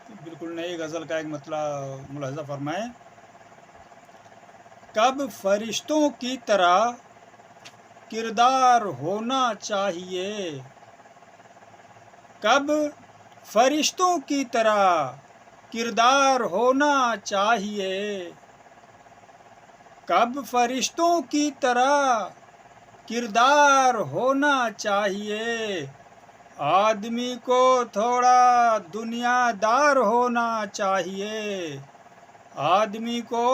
बिल्कुल नई गज़ल का एक मतलब मुलाहिज़ा फ़रमाएँ। कब फ़रिश्तों की तरह किरदार होना चाहिए, कब फ़रिश्तों की तरह किरदार होना चाहिए, कब फ़रिश्तों की तरह किरदार होना चाहिए। आदमी को थोड़ा दुनियादार होना चाहिए, आदमी को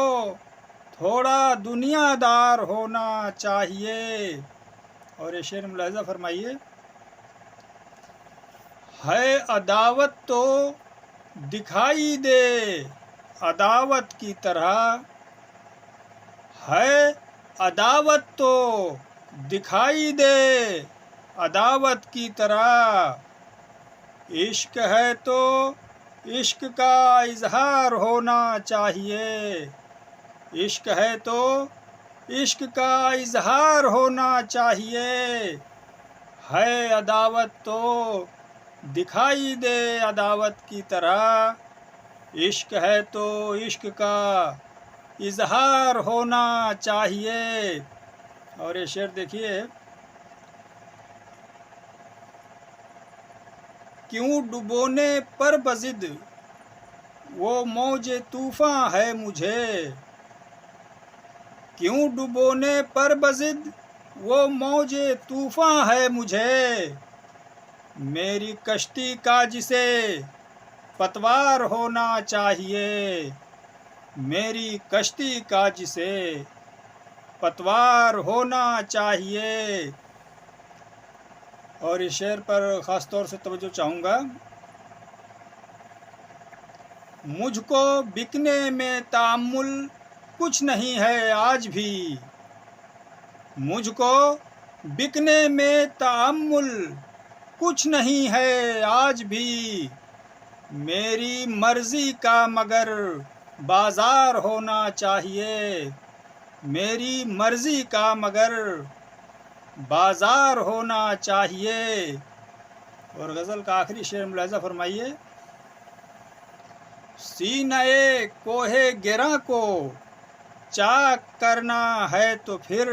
थोड़ा दुनियादार होना चाहिए। और ये शेर मुलाहिज़ा फरमाइए। है अदावत तो दिखाई दे अदावत की तरह, है अदावत तो दिखाई दे अदावत की तरह। इश्क है तो इश्क का इजहार होना चाहिए, इश्क है तो इश्क का इजहार होना चाहिए। है अदावत तो दिखाई दे अदावत की तरह, इश्क है तो इश्क का इजहार होना चाहिए। और ये शेर देखिए। क्यों डुबोने पर बज़िद वो मौजे तूफ़ान है मुझे, क्यों डुबोने पर बज़िद वो मौजे तूफ़ान है मुझे। मेरी कश्ती का जिसे पतवार होना चाहिए, मेरी कश्ती का जिसे पतवार होना चाहिए। और इस शेर पर ख़ास तौर से तवज्जो चाहूँगा। मुझको बिकने में तामुल कुछ नहीं है आज भी, मुझको बिकने में तामुल कुछ नहीं है आज भी। मेरी मर्ज़ी का मगर बाज़ार होना चाहिए, मेरी मर्ज़ी का मगर बाज़ार होना चाहिए। और गज़ल का आखिरी शेर मुलाहिज़ा फरमाइए। सीने कोहे गिरा को चाक करना है तो फिर,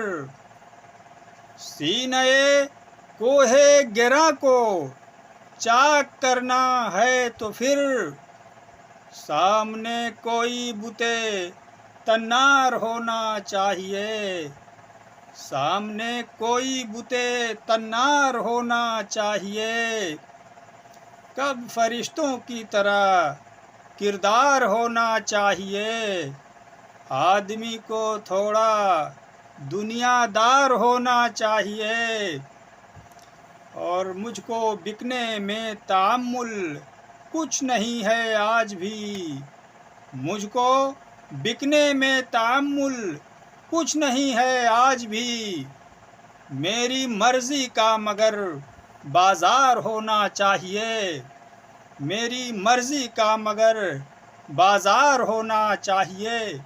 सीने कोहे गिरा को चाक करना है तो फिर। सामने कोई बुते तन्नार होना चाहिए, सामने कोई बुते तन्नार होना चाहिए। कब फ़रिश्तों की तरह किरदार होना चाहिए, आदमी को थोड़ा दुनियादार होना चाहिए। और मुझको बिकने में तामुल कुछ नहीं है आज भी, मुझको बिकने में तामुल कुछ नहीं है आज भी। मेरी मर्ज़ी का मगर बाज़ार होना चाहिए, मेरी मर्ज़ी का मगर बाज़ार होना चाहिए।